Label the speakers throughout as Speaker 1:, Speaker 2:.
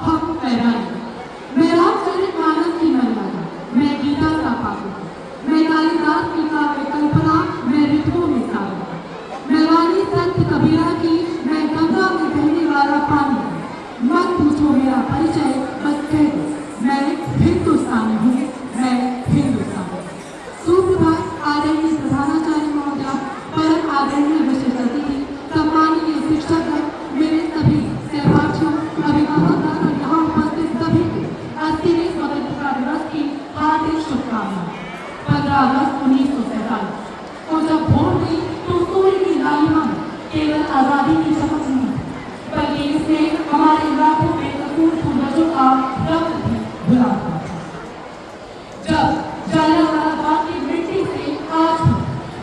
Speaker 1: हक फहराए। मैं रामचरित मानस की मर्यादा, मैं गीता का पात्र, मैं कालिदास की काव्य कल्पना, मैं ऋतुओं में सागर, मैं रानी संत कबीरा की, मैं गंगा में बहने वाला पानी। मत पूछो मेरा परिचय, बस कह दो मैं हिंदुस्तानी हूँ, मैं हिंदुस्तानी। सुप्रभात आदरणीय प्रधानाचार्य महोदया, परम आदरणीय विशिष्ट अतिथि, सम्माननीय शिक्षकगण, मेरे सभी सहपाठियों, अभिभावकगण और यहाँ उपस्थित सभी को 80वें स्वतंत्रता दिवस की हार्दिक शुभकामनाएं। 15 अगस्त 1947 को जब वोट दी तो सूर्य की लालिमा में केवल आजादी की शपथ नहीं, बल्कि इसने हमारे लाखों बेकसूर पूर्वजों का रक्त भी घुला था। जब जलियांवाला बाग की मिट्टी से आज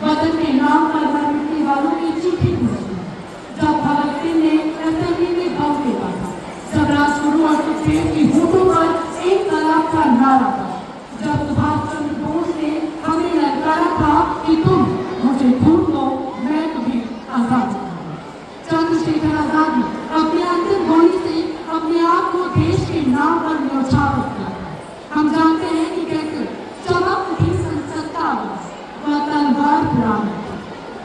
Speaker 1: वतन के नाम पर मर मिटने वालों की चिट्ठी पूछी, जब भगत सिंह ने असेंबली में बम फेंका था, जब राजगुरु और सुखदेव की होठों पर एक तलाक का नारा था, जब सुभाष चंद्र बोस ने हमें ललकारा था कि तुम मुझे ढूंढ लो, मैं तुम्हें आजाद करूंगा। चंद्रशेखर आजाद ने अपनी अंतिम गोली से अपने आप को देश के नाम पर न्यौछावर किया। हम जानते हैं कि कैसे चमक थी संसद का वह तलवार पुरानी,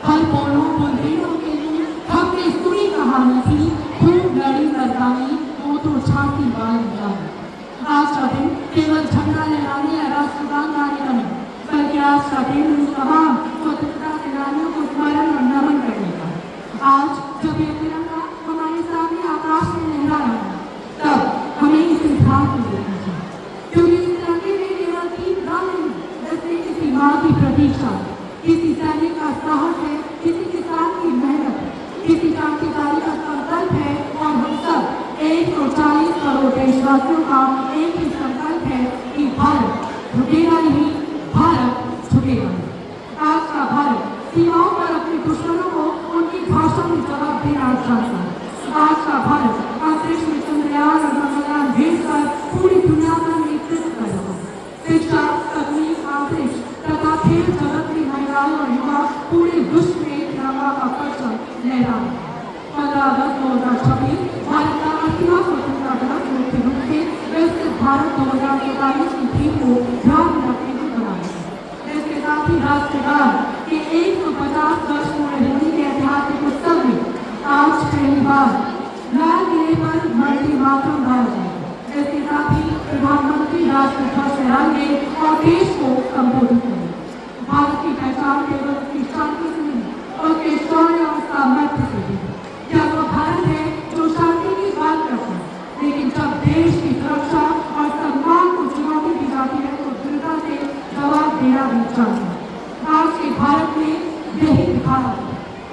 Speaker 1: हर पोलों बुंदेलों के लिए हमने सुनी कहानी थी, खूब लड़ी मर्दानी, वो तो छाती वाली जानी। आज का दिन केवल झंडा लहराने या राष्ट्रगान गाने का नहीं, बल्कि आज का दिन उन तमाम स्वतंत्रता सेनानियों को स्मरण और नमन करने का। आज जब ये तिरंगा हमारे सामने आकाश में लहरा रहा है, तब हमें इसे ध्यान से देखना चाहिए, क्योंकि इस तिरंगे में केवल 3 रंग नहीं, जैसे किसी माँ की प्रतीक्षा, किसी सैनिक का साहस है, किसी किसान की मेहनत है, किसी क्रांतिकारी का संकल्प है, और हम सब 140 करोड़ देशवासियों का एक ही संकल्प है कि भारत झुकेगा नहीं, भारत झुकेगा नहीं। आज का भारत सीमाओं पर अपने दुश्मनों को उनकी भाषा में जवाब देना चाहता है। आज का भारत अंतरिक्ष में चंद्रयान और मंगलयान भेजकर पूरी दुनिया का नेतृत्व कर रहा है। शिक्षा, तकनीक, अंतरिक्ष तथा खेल जगत में महिलाएं और युवा पूरे विश्व में तिरंगा का परचम लहरा रहे हैं। 15 अगस्त 2026 भारत का 80वां स्वतंत्रता दिवस मुख्य रूप से विकसित भारत 2047 की थीम को ध्यान में रखते हुए बनाया है। इसके साथ ही राष्ट्रगान के 150 वर्ष पूरे होने के ऐतिहासिक उत्सव में आज पहली बार लाल किले पर वंदे मातरम गाया जाएगा। इसके साथ ही प्रधानमंत्री राष्ट्र ध्वज फहराएंगे और देश को संबोधित करेंगे। भारत की पहचान केवल उसकी शांति से नहीं, उसके शौर्य और सामर्थ्य से भी। क्या वो भारत है जो शांति की बात करता है, लेकिन जब देश की सुरक्षा और सम्मान को चुनौती दी जाती है तो दृढ़ता से जवाब देना भी चाहिए। आज के भारत ने यही दिखाया,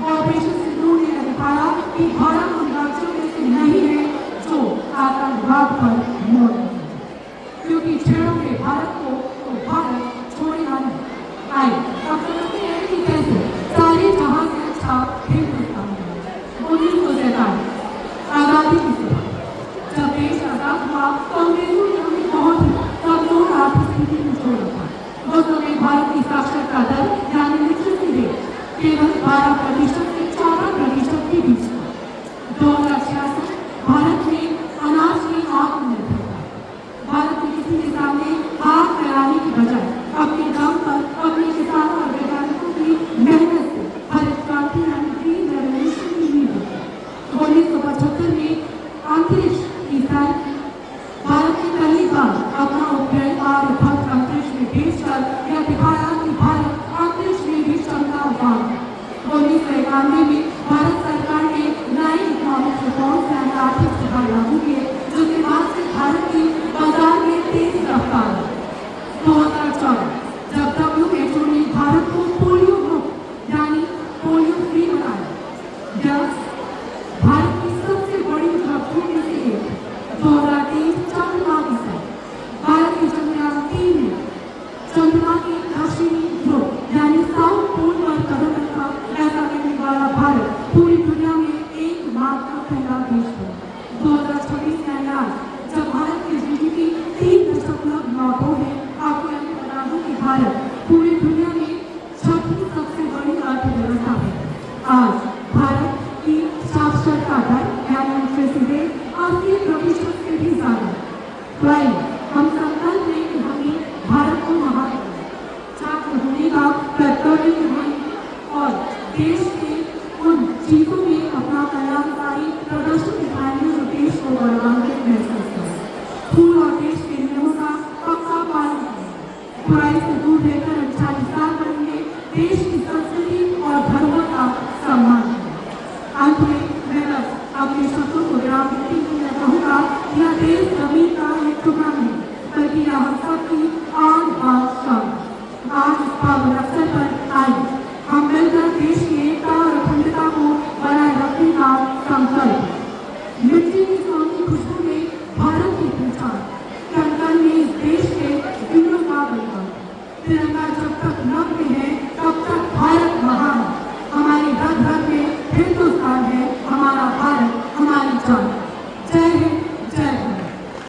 Speaker 1: ऑपरेशन सिंदूर ने दिखाया कि भारत उन राज्यों में से नहीं है जो आतंकवाद पर मौत है, क्योंकि छेड़ोगे भारत को तो भारत छोड़ेगा नहीं। आए अब समझते हैं कि कैसे सारे जहां से अच्छा हिंदुस्तान है। 1947 आजादी की सुबह, जब देश आजाद हुआ तो अंग्रेजों ने हमें बहुत ही कमजोर आर्थिक स्थिति में छोड़ रखा। उस समय भारत की साक्षरता दर यानी लिटरेसी रेट केवल 12% से 14% के बीच था। 2066 भारत में अनाज की आत्मनिर्भरता, भारत में किसी के सामने हाथ फैलाने की बजाय अपने दम पर अपने किसानों और वैज्ञानिकों की मेहनत से हरित क्रांति यानी ग्रीन रेवोल्यूशन की नींव रखी। 1975 में अंतरिक्ष मिसाइल भारत ने पहली बार अपना उपग्रह आर्यभट्ट अंतरिक्ष में भेजकर यह दिखाया कि भारत अंतरिक्ष में भी क्षमतावान है। 1991 में भारत सरकार ने नए इकोनॉमिक रिफॉर्म्स यानी आर्थिक सुधार लागू किए, जिसके बाद से भारत की बाजार में तेज रफ्तार है। 2014 जब WHO ने भारत को पोलियो मुक्त यानी पोलियो फ्री बनाया, यह भारत की सबसे बड़ी उपलब्धियों में से एक। 2023 चंद्रमा की सैर, भारत की चंद्रयान 3 ने चंद्रमा की दक्षिणी ध्रुव यानी साउथ पोल पर कदम रखा। ऐसा करने वाला प्राइम हम संकल्प लें कि हमें भारत को महान छात्र होने का कर्तव्य निभाएंगे और देश के उन चीजों में अपना कल्याणकारी प्रदर्शन दिखाएंगे जो देश को गौरवान्वित महसूस करें। स्कूल और देश के नियमों का पक्का पालन करें, बुराई से दूर रहकर अच्छा इंसान बनेंगे, देश की संस्कृति और धर्मों का सम्मान करें। अंत में मैं बस अपने शब्दों को विराम देती हुई मैं कहूँगा कि यह देश जमीन का एक टुकड़ा नहीं बल्कि यह हम सबकी आन बान शान। आज इस पावन अवसर पर आए हम मिलकर देश की एकता और अखंडता को बनाए रखने का संकल्प। मिट्टी की सोनी खुशबू में भारत की पहचान, कण कण में इस देश के वीरों का बलिदान। तिरंगा जब तक नभ में है तब तक